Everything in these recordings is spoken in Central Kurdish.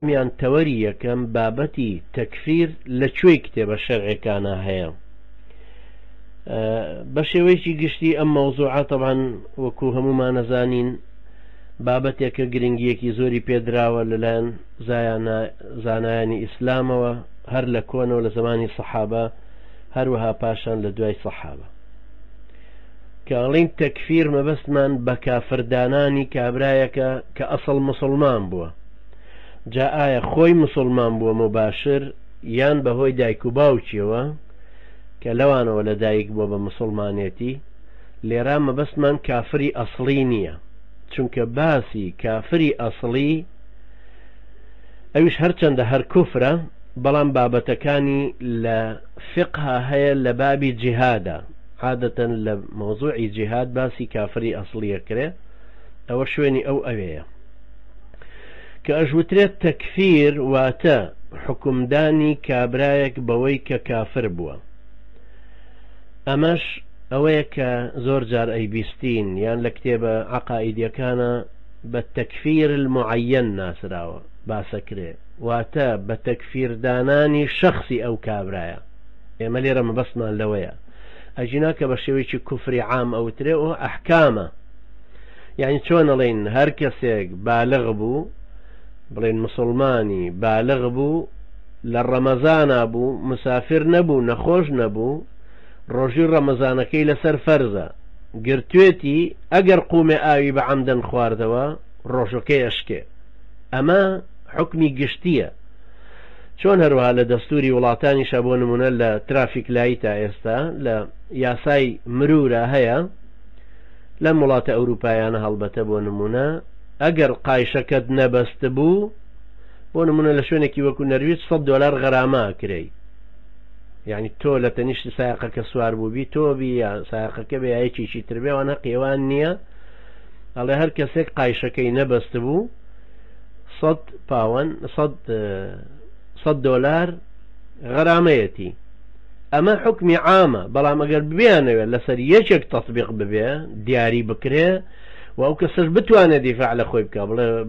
میان تەوەری یەکەم بابەتی تەکفیر لە کوێی کتێبە شەرعیەکانە هەیە بە شێوەیەکی گشتی ئەم مەوزوعە طبعاً وەکو هەمومان نەزانین بابەتێکە گرنگیەکی زۆری پێدراوە لەلایەن زانایانی ئیسلامەوە هەر لە کۆنەوە لە زمانی سەحابە هەروەها پاشان لە دوای سەحابە کە ئەڵین تەکفیر مەبەستمان بە کافردانانی کابرایەکە کە ئەسڵ مسلمان بووە جا ئایا خۆی مسلمان بووە مباشر یان بەهۆی دایک و باوکیەوە کە لەوانەوە لە دایک بووە بە مسلمانێتی لێرا مەبەستمان کافری ئەسڵی نییە چونکە باسی کافری ئەسڵی ئەویش هەرچەندە هەر کوفرە بەڵام بابەتەکانی لە فقه هەیە لە بابی جیهادە عادەتەن لە مۆزوعی جیهاد باسی کافری ئەسڵیەکرێ ئەوە شوێنی ئەوەیە کە ئەژوترێت تەکفیر واتە حکومدانی کابرایەک بەوەی کە کافر بووە ئەمەش ئەوەیە کە زۆر جار ئەیبیستین یان لە کتێبە عەقائیدیەکانە بە تەکفیر المعەیەن ناسراوە باسەکرێ واتە بە تەکفیردانانی شەخصی ئەو کابرایە ئێمە لێرە مەبەستمان لەوەیە ئەجینا کە بە شێوەیەکی کوفری عام ئەوترێ و ئەحکامە یعنی چۆن ئەڵێن هەر کەسێک بالغ بوو بڵێن مسلمانی بالغ بوو لە ڕەمەزانە بوو مسافر نەبوو نەخۆش نەبوو ڕۆژی ڕەمەزانەکەی لەسەر فەرزە گرتوێتی ئەگەر قومێ ئاوی بە عەمدەن خواردەوە ڕۆژەکەی ئەشکێ ئەمە حکمی گشتیە چۆن هەروەها لە دەستوری وڵاتانیشە بۆ نمونە لە ترافیک لایی تا ئێستا لە یاسای مرورە هەیە لەم وڵاتە ئەوروپایانە هەڵبەتە بۆ نمونە ئەگەر قایشەکەت نەبەست بوو بۆ نمونە لە شوێنێکی وەکو نەرویج $100 غەرامە کرێی یعنی تۆ لە تەنیشتی سایقەکە سوار بووبی تۆبی یا سایقەکە بە یایەکیشی تربێوانە قیێوان نییە ئەڵێ هەر کەسێک قایشەکەی نەبەست بوو $100 غەرامەیەتی ئەمە حکمی عامە بەڵام ئەگەر ببیانەوێت لەسەر یەکێک تەطبیق ببێ دیاری بکرێ و ئەو کەسەش بتوانێت دیفاع لە خۆی بکە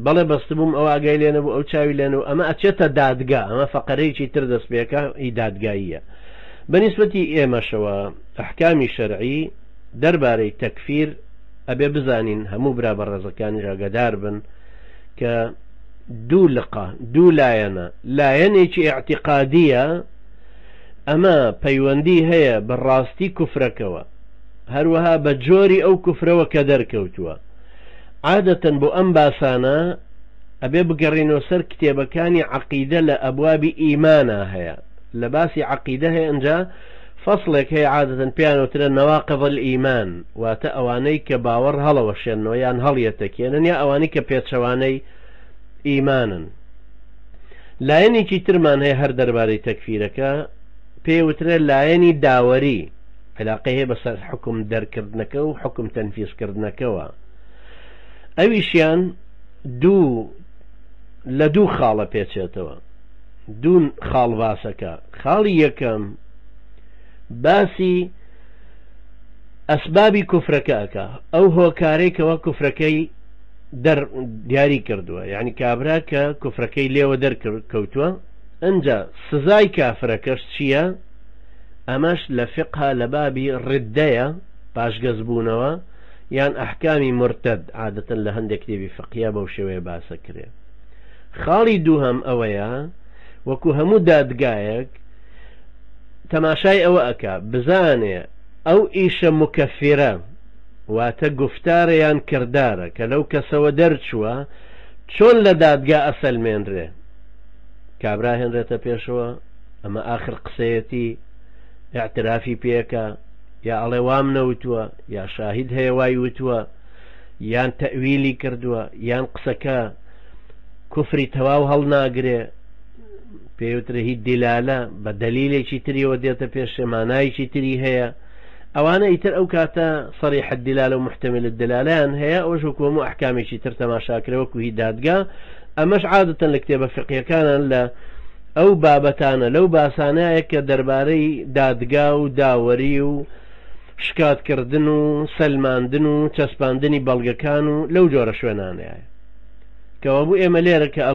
بەڵێ بەستبووم ئەو ئاگای لێنە بوو ئەو چاوی لێنەوە ئەمە ئەچێتە دادگا ئەمە فەقەرەیەکی تر دەستپێکە هی دادگاییە بەنسبەتی ئێمەشەوە ئەحکامی شەرعی دەربارەی تەکفیر ئەبێ بزانین هەموو برا بەڕێزەکانی ئاگادار بن کە دوو لقە دوو لایەنە لایەنێکی ئیعتیقادیە ئەمە پەیوەندی هەیە بەڕاستی کوفرەکەوە هەروەها بە جۆری ئەو کوفرەوە کە دەرکەوتووە عادەتەن بۆ ئەم باسانە ئەبێ بگەڕینەوە سەر کتێبەکانی عەقیدە لە ئەبوابی ئیمانە هەیە لە باسی عەقیدە هەیە ئەنجا فەصلێک هەیە عادەتەن پیانەوترە نەواقض الئیمان واتە ئەوانەی کە باوەڕ هەڵەوەشێنەوە یان هەڵیەتەکێنن یا ئەوانەی کە پێچەوانەی ئیمانن لایەنێکی ترمان هەیە هەر دەربارەی تەکفیرەکە پێوترێت لایەنی داوەری علاقەی هەیە بەسەر حکم دەرکردنەکە و حکم تەنفیزکردنەکەوە ئەویشیان لە دوو خاڵە پێچێتەوە دوو خاڵ باسەکە خاڵی یەکەم باسی ئەسبابی کوفرەکەکە ئەو هۆکارێکەوە کوفرەکەی دیاری کردووە یعنی کابرا کە کوفرەکەی لێوە دەرکەوتووە ئەنجا سزای کافرەکەش چییە ئەمەش لە فقه لە بابی ڕدەیە پاشگەز بوونەوە یان ئەحکامی مرتد عادەتەن لە هەندێک کتێبی فقیە بەو شێوەیە باسە کرێ خاڵی دووهەم ئەوەیە وەکو هەموو دادگایەک تەماشای ئەوە ئەکا بزانێ ئەو ئیشە مکەفیرە واتە گفتارە یان کردارە کە لەو کەسەوە دەرچووە چۆن لە دادگا ئەسەلمێنرێ کابرا هێنرێتە پێشەوە ئەمە ئاخر قسەیەتی اعترافی پێکە یا ئەڵێ وام نەوتووە یا شاهید هەیە وای وتووە یان تەویلی کردووە یان قسەکە کوفری تەواو هەڵناگرێ پێوترە هیچ دیلالە بە دەلیلێکی تریەوە دێتە پێش مانایکی تری هەیە ئەوانە ئیتر ئەو کاتە صریح الدلالە و محتمل الدلالەیان هەیە ئەوش وەکو هەموو ئەحکامێکی تر تەماشاکرێ وەکو هی دادگا ئەمەش عادەتەن لە کتێبە فقیەکانان لە ئەو بابەتانە لەو باسانەیە کە دەربارەی دادگا و داوەری و شکاتکردن و سەلماندن و چەسپاندنی بەڵگەکان و لەو جۆرە شوێنانەیە کەوە بوو ئێمە لێرە کە